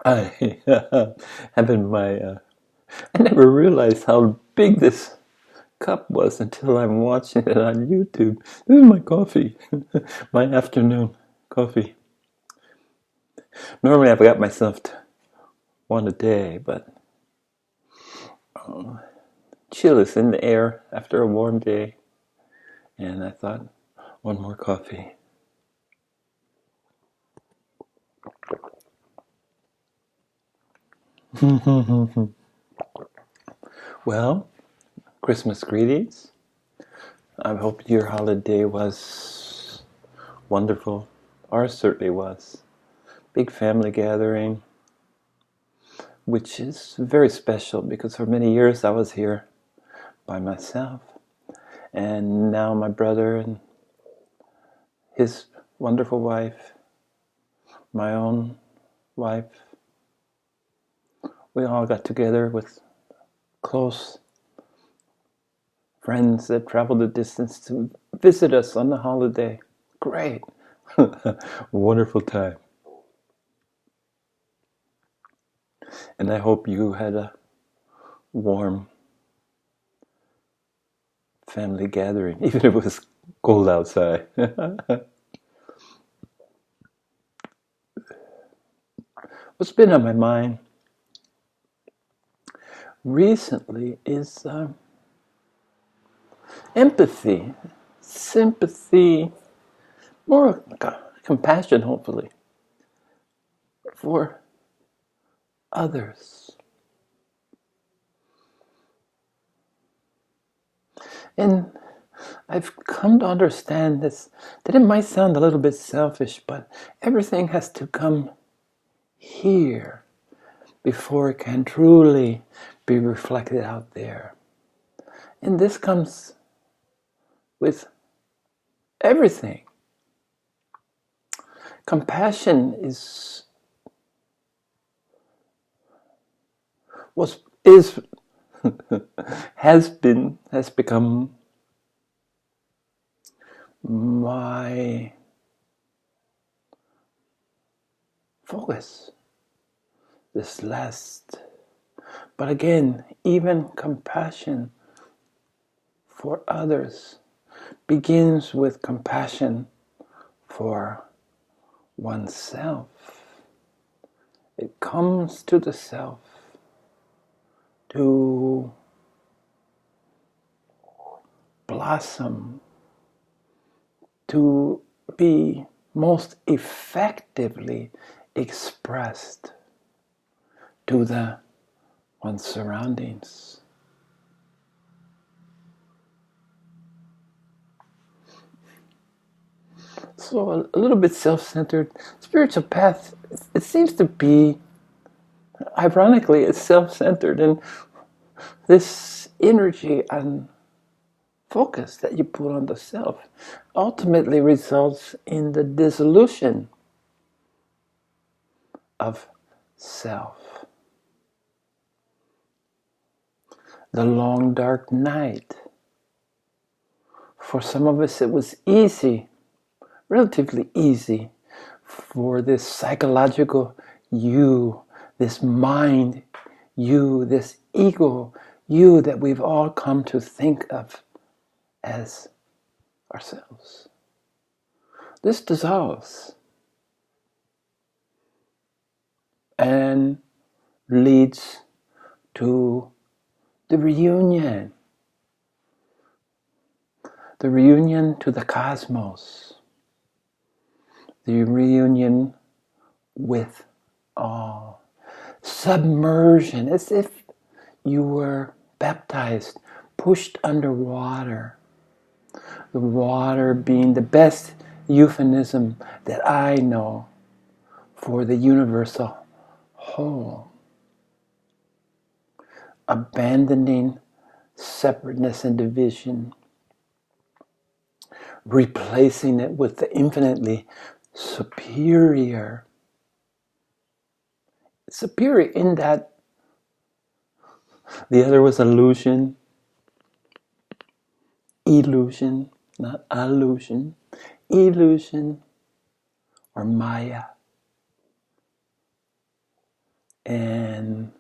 I having my. I never realized how big this cup was until I'm watching it on YouTube. This is my coffee, my afternoon coffee. Normally, I've got myself to one a day, but chill is in the air after a warm day, and I thought, one more coffee. Well, Christmas greetings. I hope your holiday was wonderful. Ours certainly was. Big family gathering, which is very special because for many years I was here by myself. And now my brother and his wonderful wife, my own wife, we all got together with close friends that traveled the distance to visit us on the holiday. Great. Wonderful time. And I hope you had a warm family gathering, even if it was cold outside. What's been on my mind recently is empathy, sympathy, more compassion, hopefully, for others. And I've come to understand this, that it might sound a little bit selfish, but everything has to come here before it can truly be reflected out there. And this comes with everything. Compassion has become my focus this last. But again, even compassion for others begins with compassion for oneself. It comes to the self to blossom, to be most effectively expressed to one's surroundings. So a little bit self-centered. Spiritual path, it seems to be, ironically, it's self-centered. And this energy and focus that you put on the self ultimately results in the dissolution of self. The long dark night. For some of us it was easy, relatively easy, for this psychological you, this mind you, this ego you that we've all come to think of as ourselves. This dissolves and leads to the reunion to the cosmos, the reunion with all. Submersion, as if you were baptized, pushed underwater. The water being the best euphemism that I know for the universal whole. Abandoning separateness and division, replacing it with the infinitely superior. Superior in that the other was illusion, not illusion, illusion or Maya. And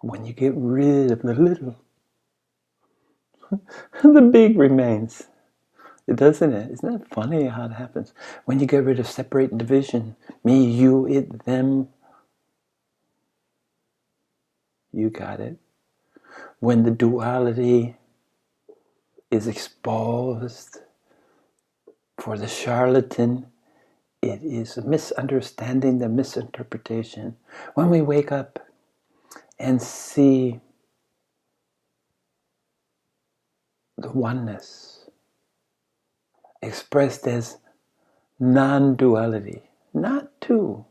when you get rid of the little, the big remains. Doesn't it? Isn't that funny how it happens? When you get rid of separate and division, me, you, it, them, you got it. When the duality is exposed for the charlatan, it is a misunderstanding, the misinterpretation. When we wake up and see the oneness expressed as non-duality, not two,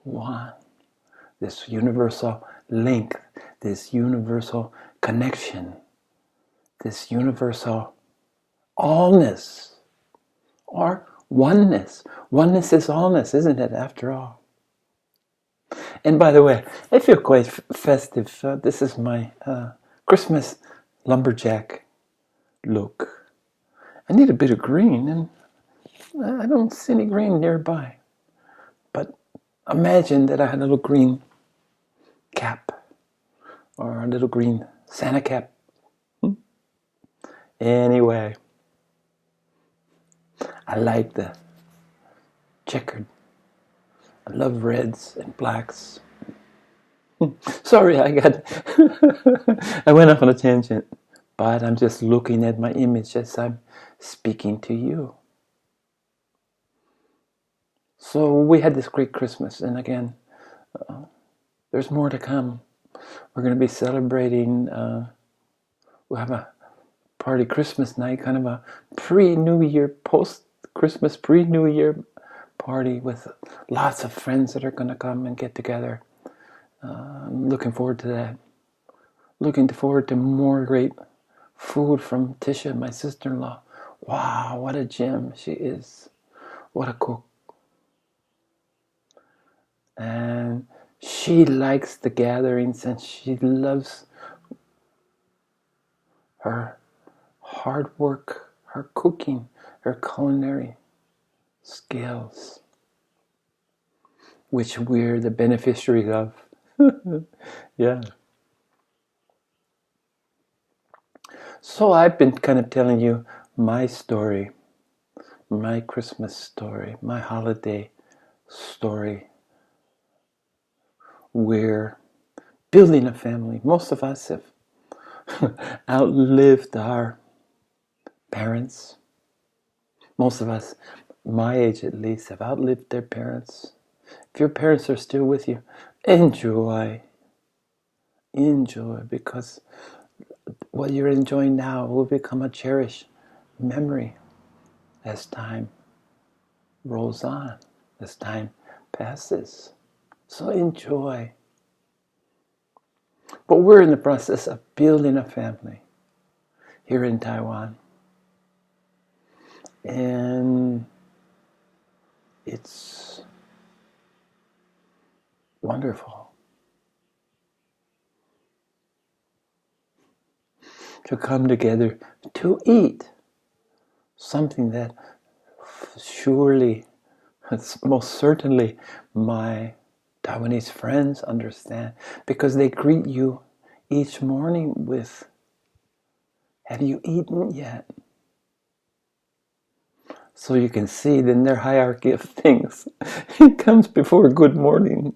one. This universal link, this universal connection, this universal allness, or oneness. Oneness is allness, isn't it, after all? And by the way, I feel quite festive. This is my Christmas lumberjack look. I need a bit of green, and I don't see any green nearby. But imagine that I had a little green cap, or a little green Santa cap. Anyway, I like the checkered. I love reds and blacks. Sorry, I went off on a tangent, but I'm just looking at my image as I'm speaking to you. So we had this great Christmas, and again, there's more to come. We're going to be celebrating, we'll have a party Christmas night, kind of a pre-New Year, post-Christmas, pre-New Year party with lots of friends that are going to come and get together. I'm looking forward to that. Looking forward to more great food from Tisha, my sister-in-law. Wow, what a gem she is. What a cook. And she likes the gatherings, and she loves her hard work, her cooking, her culinary skills, which we're the beneficiaries of. Yeah. So I've been kind of telling you my story, my Christmas story, my holiday story. We're building a family. Most of us have outlived our parents. Most of us, my age at least, have outlived their parents. If your parents are still with you, enjoy, because what you're enjoying now will become a cherished memory as time rolls on, as time passes. So enjoy. But we're in the process of building a family here in Taiwan. And it's wonderful to come together to eat something that surely, most certainly, my Taiwanese friends understand, because they greet you each morning with, "Have you eaten yet?" So you can see in their hierarchy of things, it comes before good morning.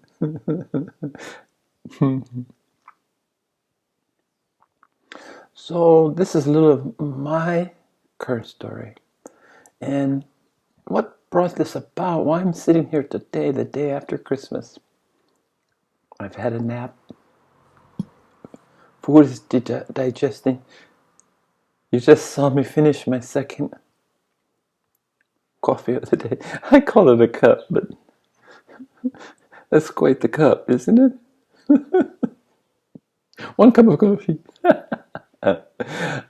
So this is a little of my current story. And what brought this about? Why I'm sitting here today, the day after Christmas. I've had a nap. Food is digesting. You just saw me finish my second coffee of the day. I call it a cup, but that's quite the cup, isn't it? One cup of coffee.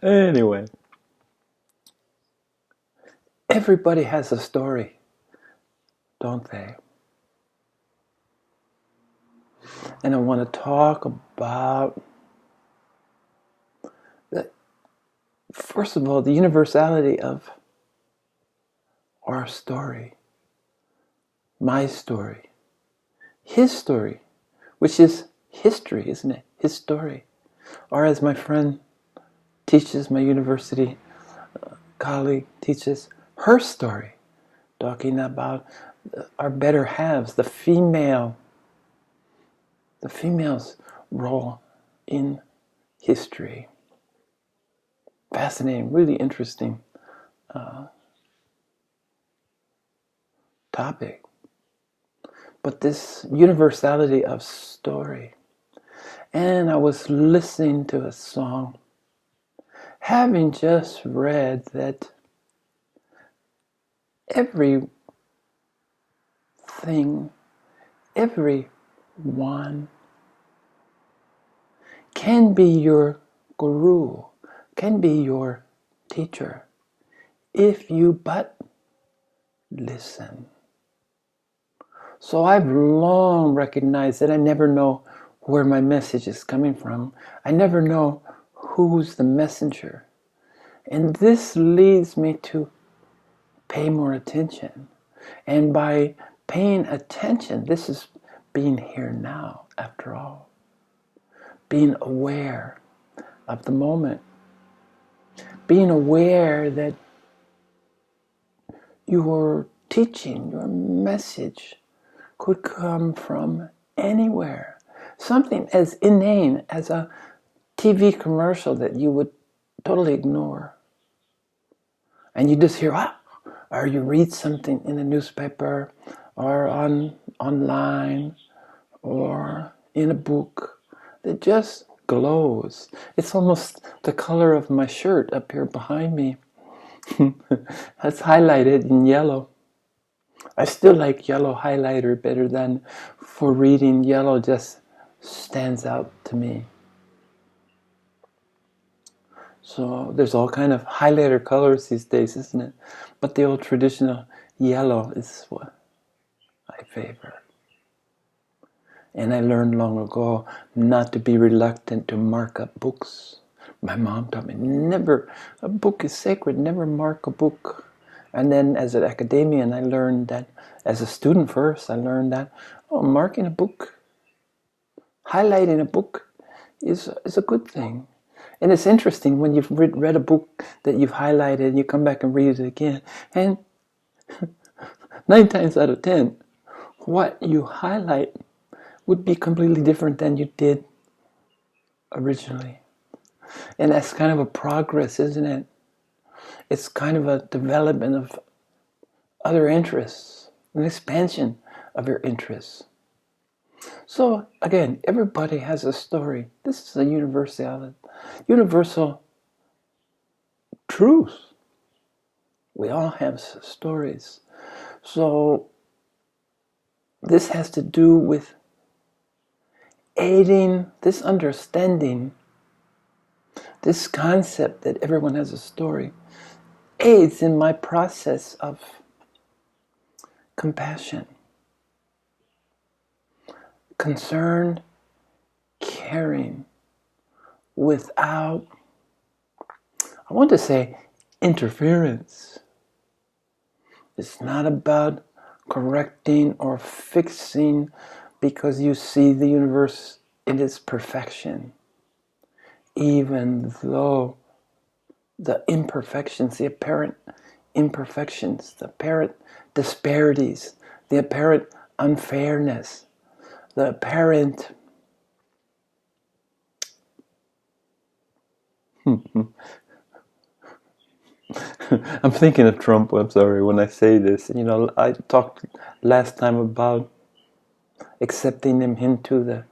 Anyway. Everybody has a story, don't they? And I want to talk about, first of all, the universality of our story, my story, his story, which is history, isn't it? His story. Or as my friend teaches, my university colleague teaches, her story, talking about our better halves, the female's role in history. Fascinating, really interesting topic. But this universality of story. And I was listening to a song, having just read that everything, everyone can be your guru, can be your teacher, if you but listen. So I've long recognized that I never know where my message is coming from. I never know who's the messenger. And this leads me to pay more attention. And by paying attention, this is being here now, after all. Being aware of the moment. Being aware that your teaching, your message could come from anywhere. Something as inane as a TV commercial that you would totally ignore. And you just hear, or you read something in a newspaper or online or in a book that just glows. It's almost the color of my shirt up here behind me. That's highlighted in yellow. I still like yellow highlighter better than for reading. Yellow just stands out to me. So there's all kind of highlighter colors these days, isn't it? But the old traditional yellow is what I favor. And I learned long ago not to be reluctant to mark up books. My mom taught me, never, a book is sacred, never mark a book. And then as an academician, I learned that, as a student first, I learned that, marking a book, highlighting a book is a good thing. And it's interesting when you've read a book that you've highlighted and you come back and read it again. And 9 times out of 10, what you highlight would be completely different than you did originally. And that's kind of a progress, isn't it? It's kind of a development of other interests, an expansion of your interests. So again, everybody has a story. This is a universal truth. We all have stories. So this has to do with aiding this understanding, this concept that everyone has a story, aids in my process of compassion, concern, caring, without, I want to say, interference. It's not about correcting or fixing because you see the universe in its perfection, even though the imperfections, the apparent imperfections, the apparent disparities, the apparent unfairness, the apparent I'm thinking of Trump, I'm sorry, when I say this. You know, I talked last time about accepting him into the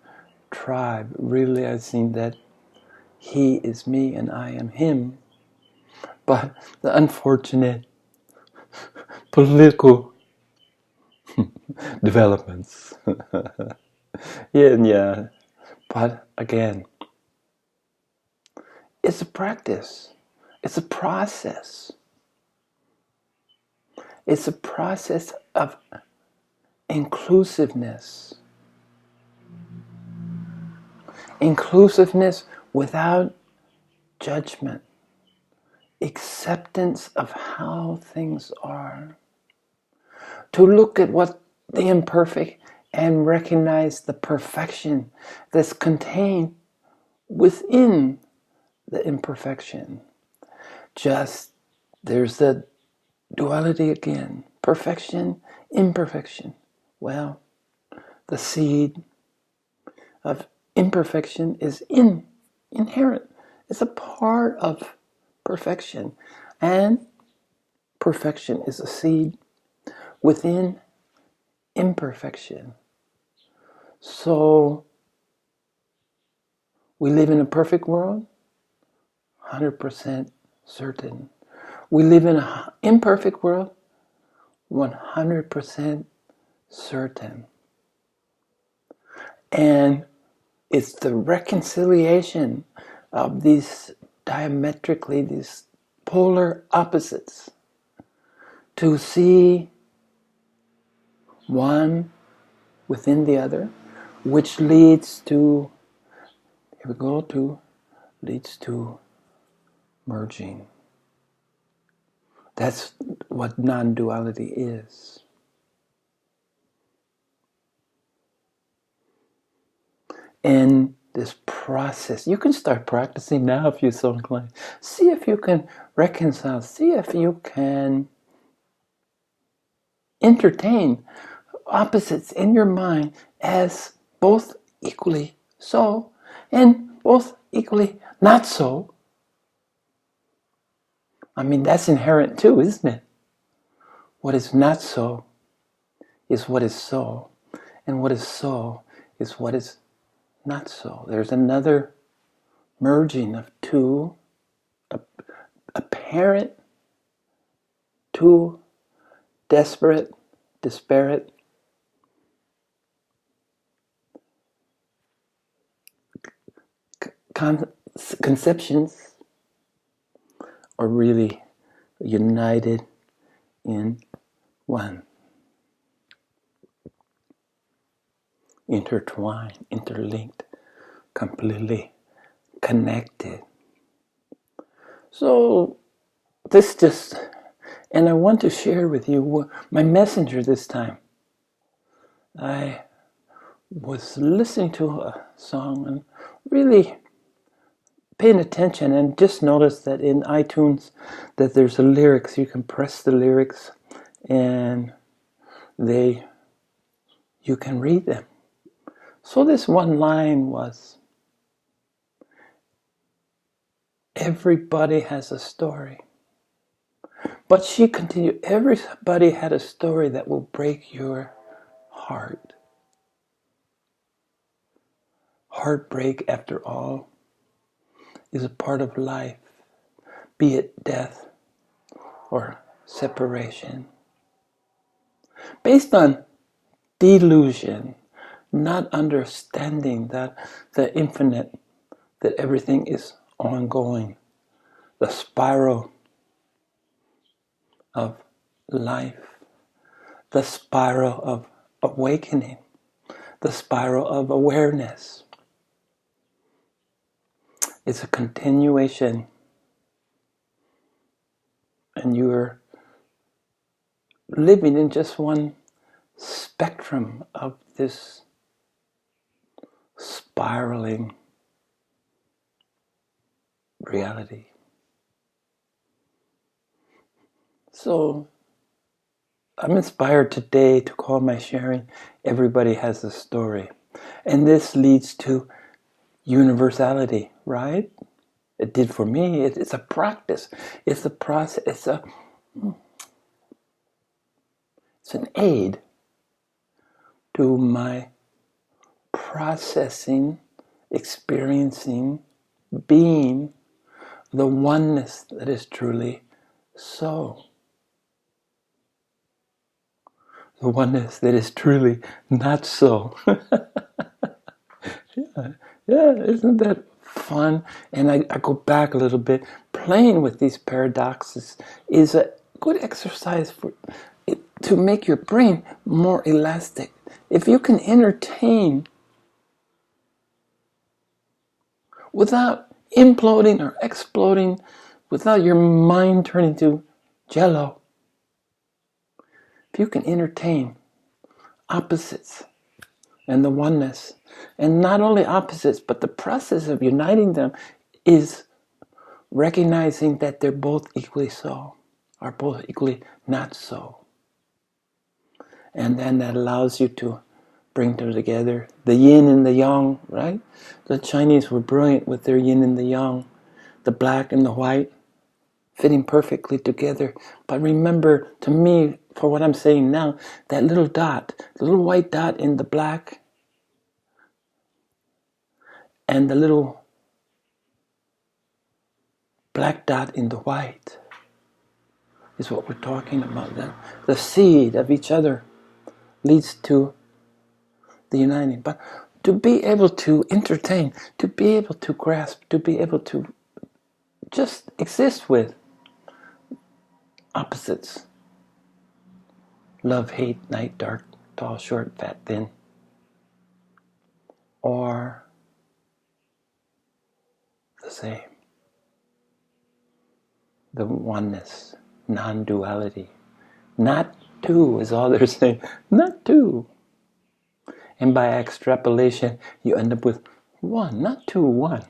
tribe. Really, I've seen that he is me and I am him. But the unfortunate political developments. Yeah. But again, it's a practice. It's a process. It's a process of inclusiveness. Inclusiveness without judgment. Acceptance of how things are. To look at what the imperfect and recognize the perfection that's contained within the imperfection. Just, there's the duality again. Perfection, imperfection. Well, the seed of imperfection is inherent. It's a part of perfection. And perfection is a seed within imperfection. So, we live in a perfect world? 100% certain. We live in an imperfect world? 100% certain. And it's the reconciliation of these diametrically, these polar opposites, to see one within the other, which leads to, leads to merging. That's what non-duality is. And this process, you can start practicing now if you're so inclined. See if you can reconcile. See if you can entertain opposites in your mind as both equally so and both equally not so. I mean, that's inherent too, isn't it? What is not so is what is so, and what is so is what is not so. There's another merging of two apparent, two disparate conceptions are really united in one. Intertwined, interlinked, completely connected. So and I want to share with you my messenger this time. I was listening to a song and really paying attention, and just noticed that in iTunes that there's a lyrics. You can press the lyrics and you can read them. So this one line was, everybody has a story. But she continued, everybody had a story that will break your heart. Heartbreak, after all, is a part of life, be it death or separation. Based on delusion, not understanding that the infinite, that everything is ongoing, the spiral of life, the spiral of awakening, the spiral of awareness. It's a continuation, and you're living in just one spectrum of this spiraling reality. So I'm inspired today to call my sharing, Everybody Has a Story. And this leads to universality, right? It did for me. It's a practice. It's a process. It's an aid to my processing, experiencing, being the oneness that is truly so. The oneness that is truly not so. Yeah, isn't that fun? And I go back a little bit. Playing with these paradoxes is a good exercise to make your brain more elastic. If you can entertain without imploding or exploding, without your mind turning to jello, if you can entertain opposites and the oneness. And not only opposites, but the process of uniting them is recognizing that they're both equally so, are both equally not so. And then that allows you to bring them together. The yin and the yang, right? The Chinese were brilliant with their yin and the yang, the black and the white, fitting perfectly together. But remember, to me, for what I'm saying now, that little dot, the little white dot in the black, and the little black dot in the white is what we're talking about. The seed of each other leads to the uniting. But to be able to entertain, to be able to grasp, to be able to just exist with opposites. Love, hate, night, dark, tall, short, fat, thin. Or the same. The oneness, non-duality. Not two is all they're saying. Not two. And by extrapolation, you end up with one, not two, one.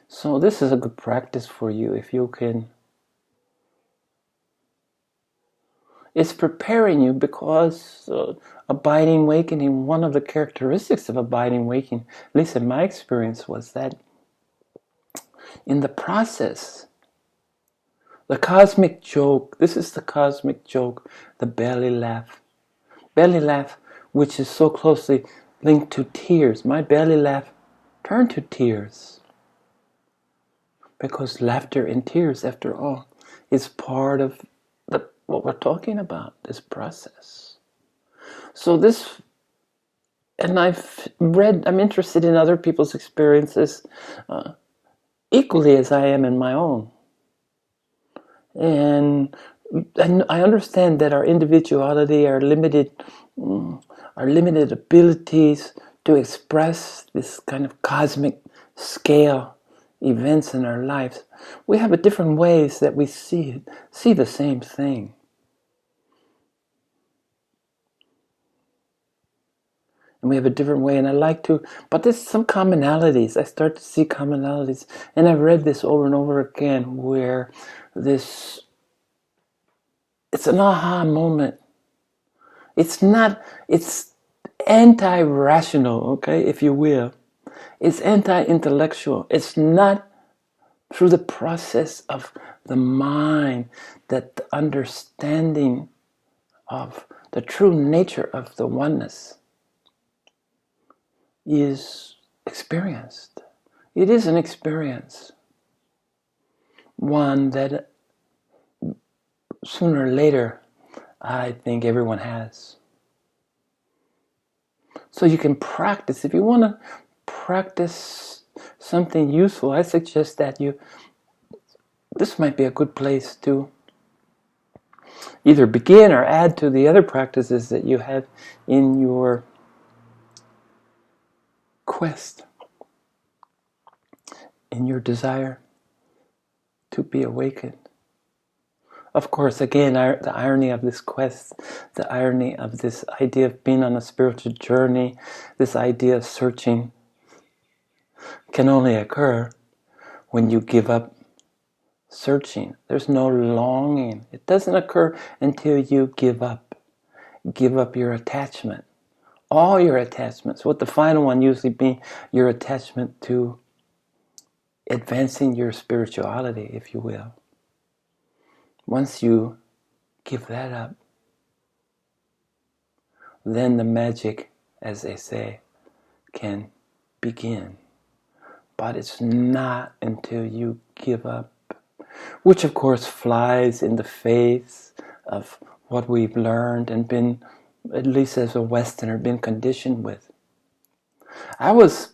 So this is a good practice for you if you can. It's preparing you because abiding awakening, one of the characteristics of abiding awakening, at least in my experience, was that in the process, the cosmic joke, this is the cosmic joke, the belly laugh. Belly laugh, which is so closely linked to tears. My belly laugh turned to tears. Because laughter and tears, after all, is part of what we're talking about, this process. So this, and I'm interested in other people's experiences equally as I am in my own. And I understand that our individuality, our limited abilities to express this kind of cosmic scale events in our lives, we have different ways that we see the same thing. And we have a different way, and but there's some commonalities. I start to see commonalities, and I've read this over and over again, where it's an aha moment. It's anti-rational, okay, if you will. It's anti-intellectual. It's not through the process of the mind that the understanding of the true nature of the oneness is experienced. It is an experience, one that sooner or later I think everyone has. So you can practice. If you want to practice something useful, I suggest that this might be a good place to either begin or add to the other practices that you have in your quest, in your desire to be awakened. Of course, again, the irony of this quest, the irony of this idea of being on a spiritual journey, this idea of searching, can only occur when you give up searching. There's no longing. It doesn't occur until you give up your attachment. All your attachments, with the final one usually being your attachment to advancing your spirituality, if you will. Once you give that up, then the magic, as they say, can begin. But it's not until you give up, which of course flies in the face of what we've learned and been, at least as a Westerner, been conditioned with. I was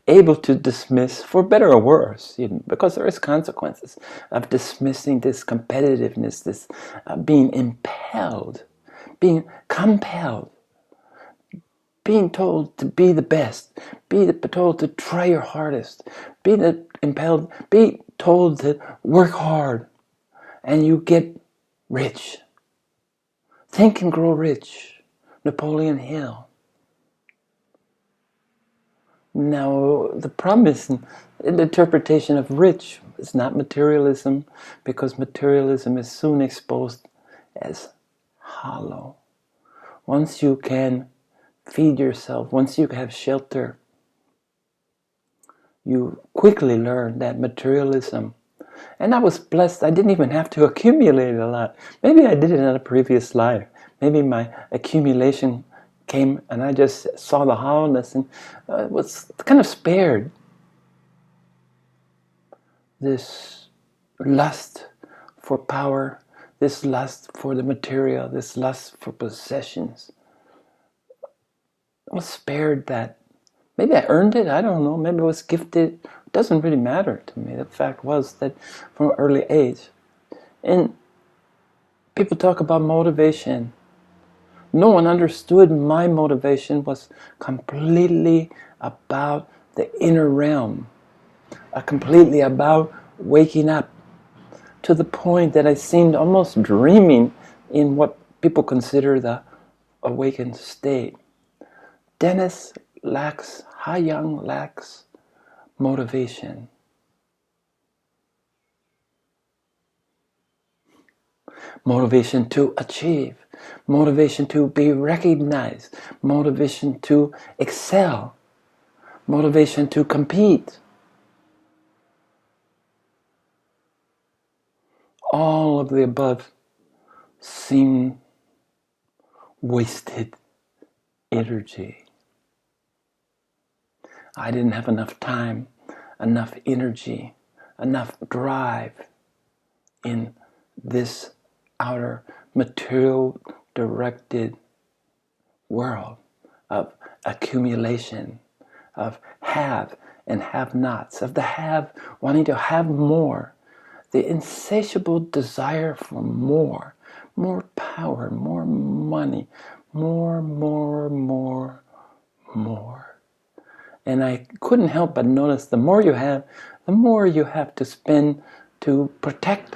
able to dismiss, for better or worse, because there is consequences of dismissing this competitiveness, this being impelled, being compelled, being told to be the best, be told to try your hardest, be told to work hard, and you get rich. Think and Grow Rich, Napoleon Hill. Now, the problem is in the interpretation of rich is not materialism, because materialism is soon exposed as hollow. Once you can feed yourself, once you have shelter, you quickly learn that materialism. And I was blessed. I didn't even have to accumulate a lot. Maybe I did it in a previous life. Maybe my accumulation came and I just saw the hollowness and was kind of spared this lust for power, this lust for the material, this lust for possessions. I was spared that. Maybe I earned it, I don't know. Maybe I was gifted. It doesn't really matter to me. The fact was that from an early age. And people talk about motivation. No one understood my motivation was completely about the inner realm. Completely about waking up. To the point that I seemed almost dreaming in what people consider the awakened state. Dennis Ha-Young lacks motivation. Motivation to achieve. Motivation to be recognized. Motivation to excel. Motivation to compete. All of the above seem wasted energy. I didn't have enough time, enough energy, enough drive in this outer material-directed world of accumulation, of have and have-nots, of the have wanting to have more, the insatiable desire for more power, more money, more. And I couldn't help but notice the more you have, the more you have to spend to protect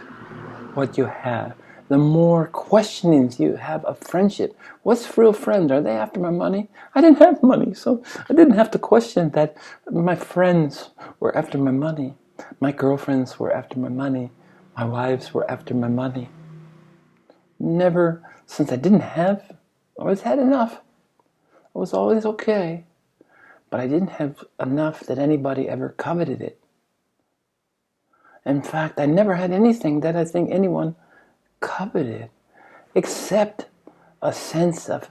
what you have. The more questionings you have of friendship. What's real friends? Are they after my money? I didn't have money, so I didn't have to question that my friends were after my money. My girlfriends were after my money. My wives were after my money. Never, since I didn't have, I always had enough. I was always okay. But I didn't have enough that anybody ever coveted it. In fact, I never had anything that I think anyone coveted, except a sense of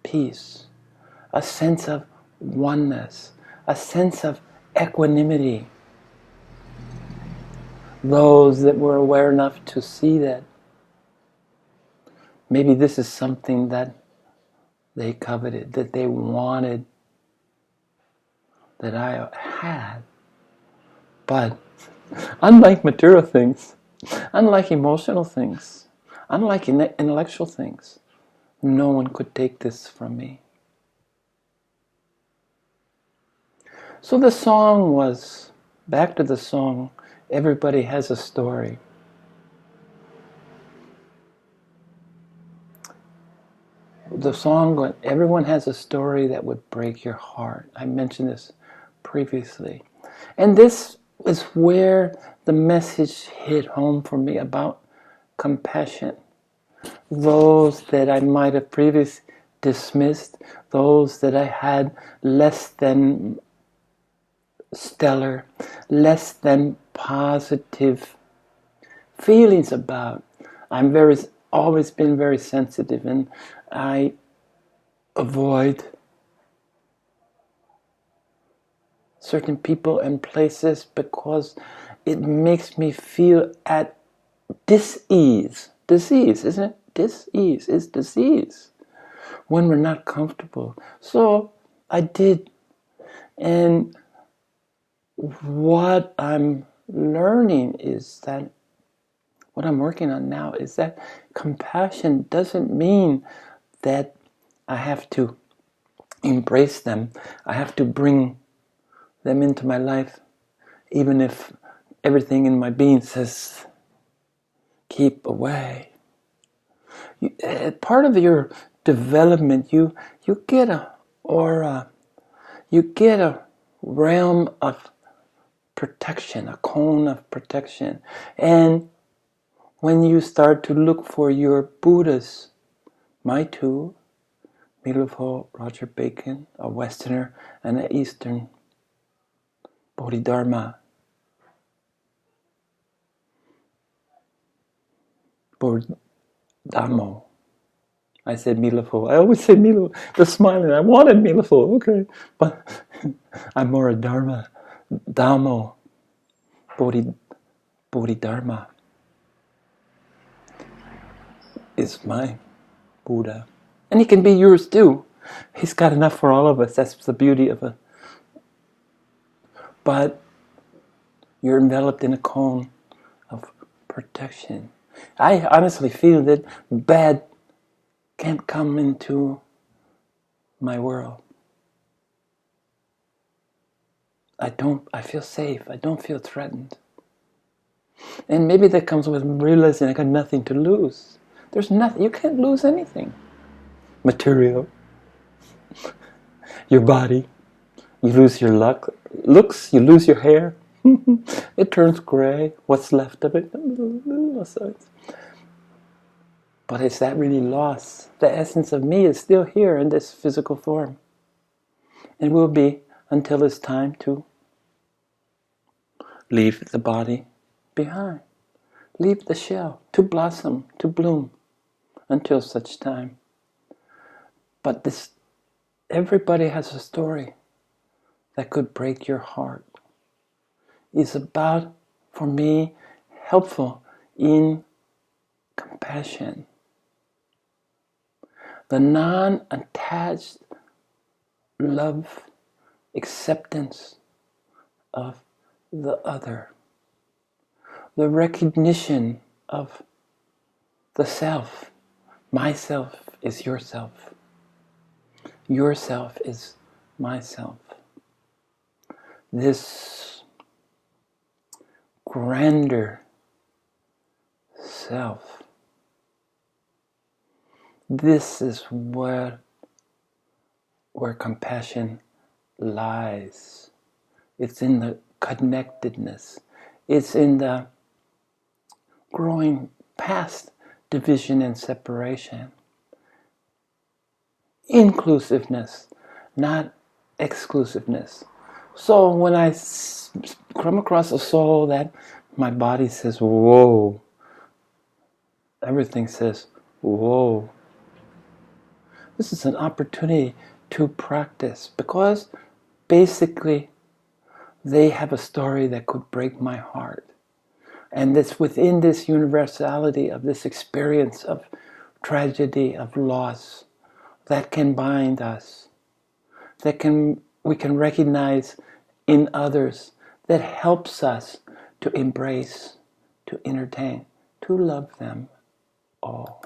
peace, a sense of oneness, a sense of equanimity. Those that were aware enough to see that maybe this is something that they coveted, that they wanted, that I had. But unlike material things, unlike emotional things, unlike intellectual things, no one could take this from me. So the song was, back to the song, Everybody Has a Story. The song, everyone has a story that would break your heart. I mentioned this previously. And this is where the message hit home for me about compassion. Those that I might have previously dismissed, those that I had less than stellar, less than positive feelings about. I'm always been very sensitive, and I avoid certain people and places because it makes me feel at dis-ease. Disease, isn't it? Dis-ease is disease when we're not comfortable. So I did. And what I'm learning is that, what I'm working on now is that compassion doesn't mean that I have to embrace them. I have to bring them into my life, even if everything in my being says, keep away. Part of your development, you get a aura, you get a realm of protection, a cone of protection. And when you start to look for your Buddhas, my two, Milofo, Roger Bacon, a Westerner, and an Eastern Bodhidharma, Bodhidharma. I said Milofo. I always say Milofo. The smiling. I wanted Milofo. Okay, but I'm more a Dharma. Dhammo. Bodhidharma is my Buddha. And he can be yours too. He's got enough for all of us. That's the beauty of it. But you're enveloped in a cone of protection. I honestly feel that bad can't come into my world. I feel safe. I don't feel threatened. And maybe that comes with realizing I got nothing to lose. There's nothing, you can't lose anything. Material, your body, you lose your looks, you lose your hair. It turns gray, what's left of it. But is that really lost? The essence of me is still here in this physical form. And will be until it's time to leave the body behind. Leave the shell to blossom, to bloom, until such time. But everybody has a story that could break your heart. It's about, for me, helpful in compassion. The non-attached love, acceptance of the other. The recognition of the self. Myself is yourself. Yourself is myself. This grander self. This is where compassion lies. It's in the connectedness. It's in the growing past division and separation. Inclusiveness, not exclusiveness. So when I come across a soul that my body says, whoa, everything says, whoa. This is an opportunity to practice, because basically they have a story that could break my heart. And it's within this universality of this experience of tragedy, of loss, that can bind us, we can recognize in others, that helps us to embrace, to entertain, to love them all.